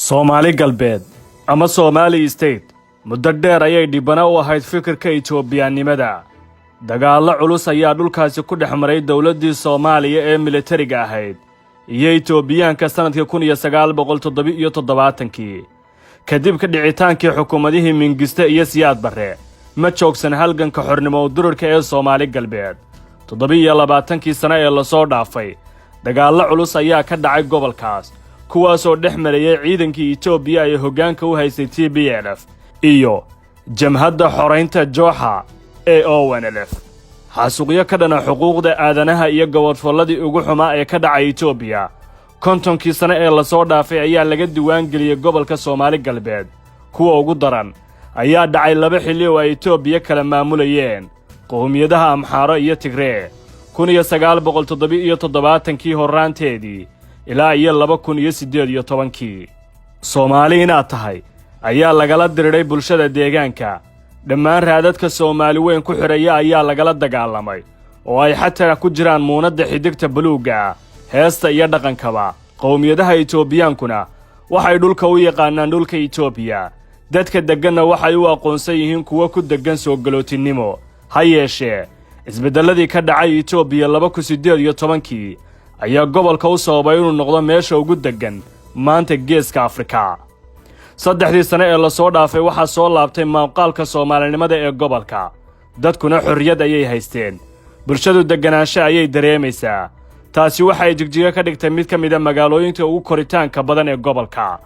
Soomaali galbeed ama Somali state muddo dheer ayay dhibana u ahayd fikirka Itoobiyaanimada. Dagaalo culus ayaa dhulkaasi ku dhex maray dawladdii Soomaaliya ee militariga ahayd iyo Itoobiyaanka sanadkii 1977 kadib ka dhicitaankii xukuumadihii Mingiste iyo Siyaad Barre ma joogsan halganka xornimo dururka ee Soomaali galbeed 27 sano ee la soo dhaafay. Dagaalo culus ayaa ka dhacay gobolkaas kuwaasoo dhex marayay ciidankii Itoobiya ay hoggaanka u haysay TPLF iyo jamhadda xoreynta Jooxa ee ONLF. xasuuqyo ka dhana xuquuqda aadanaha iyo gobodfolladii ugu xumaa ee ka dhacay Itoobiya 50 sano ee la soo dhaafay ayaa laga diiwaan geliyay gobolka Soomaali galbeed. Kuwa ugu daran ayaa dhacay laba xilli oo ay Itoobiya kala maamulayeen qowmiyadaha Amxaaro iyo Tigree 1977 horraanteedii ilaa iyo 2018. Soomaali inaad tahay ayaa lagala diriray bulshada deegaanka. Dhammaan raadadka Soomaali weyn ku xiraya ayaa lagala dagaalamay oo ay xataa ku jiraan muunada xidigta buluuga heesta iyo dhaqankaba. Qowmiyadaha Itoobiyaankuna waxay dhulka u yaqaanaan dhulka Itoobiya. Dadka deganna waxay u aqoonsan yihiin kuwa ku degan soo galootinimo. Ha yeeshee isbedeladii ka dhacay Itoobiya 2018 ayaa gobolka u sababay inuu noqdo meesha ugu degan maanta Geeska Afrika. 3 sano ee la soo dhaafay waxaa soo laabtay muuqaalka Soomaalinimada ee gobolka. Dadkuna xorriyad ayay haysteen. Bulshadu deganaansho ayay dareemaysaa. Taasi waxay Jigjiga ka dhigtay mid ka mid ah magaalooyinka ugu koritaanka badan ee gobolka.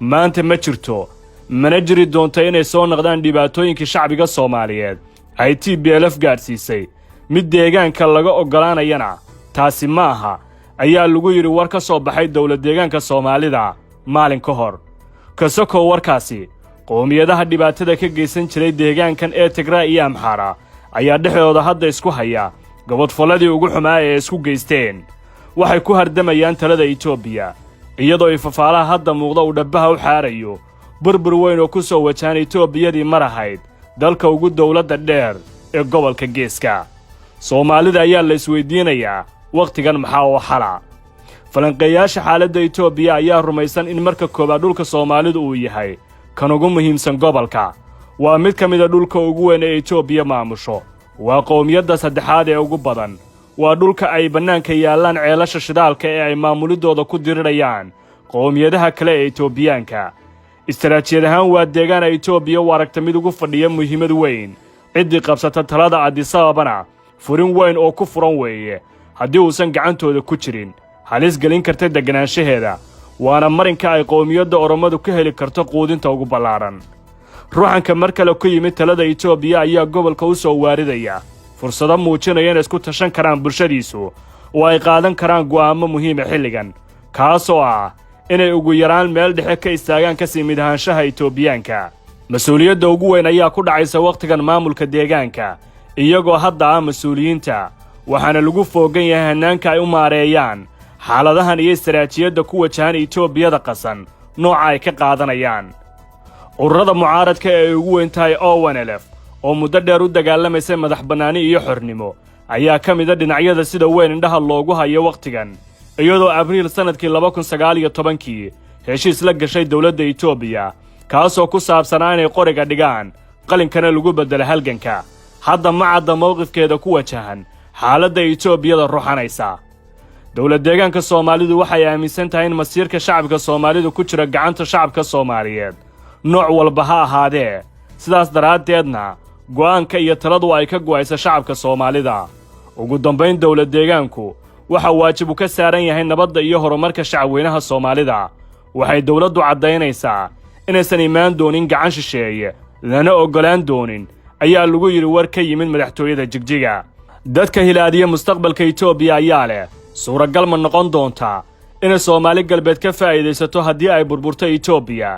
Maanta ma jirto mana jiri doonto inay soo noqdaan dhibaatooyinkii shacbiga Soomaaliyeed ay TPLF gaadhsiisay mid deegaanka laga ogolaanayana taasi ma aha ayaa lagu yiri war ka soo baxay dawlad deegaanka Soomaalida maalin ka hor. kasoko warkaasi qowmiyadaha dhibaatada ka geysan jiray deegaankan ee Tigray iyo Amxaara ayaa dhexdooda hadda isku haya gobodfolladii ugu xumaa ee isku geysteen. Waxay ku hardamayaan talada Itoobiya iyadoo ay fafaalaha hadda muuqda u dhabaha u xaarayo burbur weyn oo ku soo wajahan Itoobiyadii marahayd dalka ugu dawladda dheer ee gobolka Geeska. Soomaalida ayaa la isweydiinayaa waqtigan maxaa oo xala. falanqeeyaasha xaaladda Itoobiya ayaa rumaysan in marka koobaad dhulka Soomaalidu uu yahay kan ugu muhiimsan gobolka. Waa mid ka mid ah dhulka ugu weyn ee Itoobiya maamusho. Waa qowmiyadda saddexaad ee ugu badan. Waa dhulka ay bannaanka yaalaan ceelasha shidaalka ee ay maamulidooda ku dirirayaan qowmiyadaha kale ee Itoobiyaanka. Istaraatiijiyad ahaan waa deegaan ay Itoobiya u aragta mid ugu fadhiya muhiimad weyn. Ciddii qabsata talada Addis Ababana furin weyn oo ku furan weeye haddii uusan gacantooda ku jirin. halis gelin karta deganaanshaheeda waana marinka ay qowmiyadda Oromadu ka heli karto quudinta ugu ballaaran. ruuxanka mar kale ku yimid talada Itoobiya ayaa gobolka u soo waaridaya fursado muujinaya in isku tashan karaan bulshadiisu oo ay qaadan karaan go'aamo muhiim ah xilligan kaasoo ah inay ugu yaraan meel dhexe ka istaagaan ka sii mid ahaanshaha Itoobiyaanka. Mas'uuliyadda ugu weyn ayaa ku dhacaysa waqtigan maamulka deegaanka iyagoo hadda ah mas'uuliyiinta waxaana lagu foogan yahay hannaanka ay u maareeyaan xaaladahan iyo istaraatiijiyadda ku wajahan Itoobiyada qasan nooca ay ka qaadanayaan. ururada mucaaradka ee ugu weyn tahay ONLF oo muddo dheer u dagaalamaysa madax bannaani iyo xornimo ayaa ka mid ah dhinacyada sida weyn indhaha loogu hayo waqtigan iyadoo Abriil sanadkii 2019 heshiis la gashay dawladda Itoobiya kaasoo ku saabsanaa inay qoriga dhigaan qalinkana lagu bedelo halganka. hadda ma cadda mowqifkeeda ku wajahan xaaladda Itoobiyada ruuxanaysa. dawlad deegaanka Soomaalidu waxay aaminsan tahay in masiirka shacabka Soomaalidu ku jira gacanta shacabka Soomaaliyeed nooc walba ha ahaadee. sidaas daraaddeedna go'aanka iyo taladu ay ka go'aysa shacabka Soomaalida. ugu dambayn dawlad deegaanku waxa waajib ka saaran yahay nabadda iyo horumarka shacabweynaha Soomaalida. waxay dawladdu caddaynaysaa inaysan imaan doonin gacan shisheeye lana ogolaan doonin ayaa lagu yiri war ka yimid madaxtooyada Jigjiga. dadka hilaadiya mustaqbalka Itoobiya ayaa leh suuragal ma noqon doontaa inay Soomaali galbeed ka faa'iidaysato haddii ay burburto Itoobiya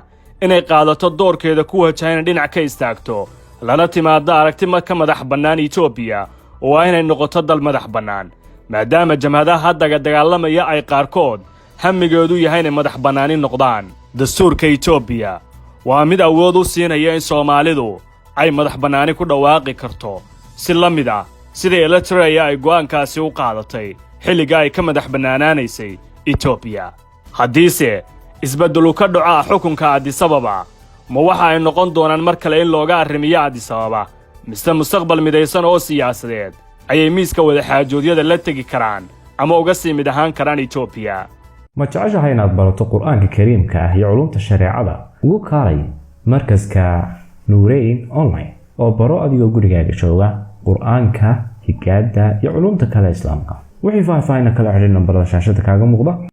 inay qaadato doorkeeda ku wajahan dhinac ka istaagto lana timaado aragti ka madax bannaan Itoobiya oo inay noqoto dal madax bannaan maadaama jamhadaha hadda dagaalamaya ay qaarkood hamigeedu yahay inay madax bannaani noqdaan. dastuurka Itoobiya waa mid awood u siinaya in Soomaalidu ay madax bannaani ku dhawaaqi karto si la mid ah sida Eritrea ay go'aankaasi u qaadatay xilliga ay ka madax bannaanaanaysay Itoobiya. haddiise isbeddelu ka dhaca xukunka Addis Ababa ma waxa ay noqon doonaan mar kale in looga arrimiyo Addis Ababa mise mustaqbal midaysan oo siyaasadeed ayay miiska wada xaajoodyada la tegi karaan ama uga sii mid ahaan karaan Itoobiya. ma jeceshahay inaad barato qur'aanka kariimka ah iyo culumta shareecada ugu kaalay markaska Nuurayn online oo baro adigoo gurigaaga jooga qur'aanka higaada iyo culumta kale islaamka wixii faahfaahin kala xiriir nambarada shaashada kaaga muuqda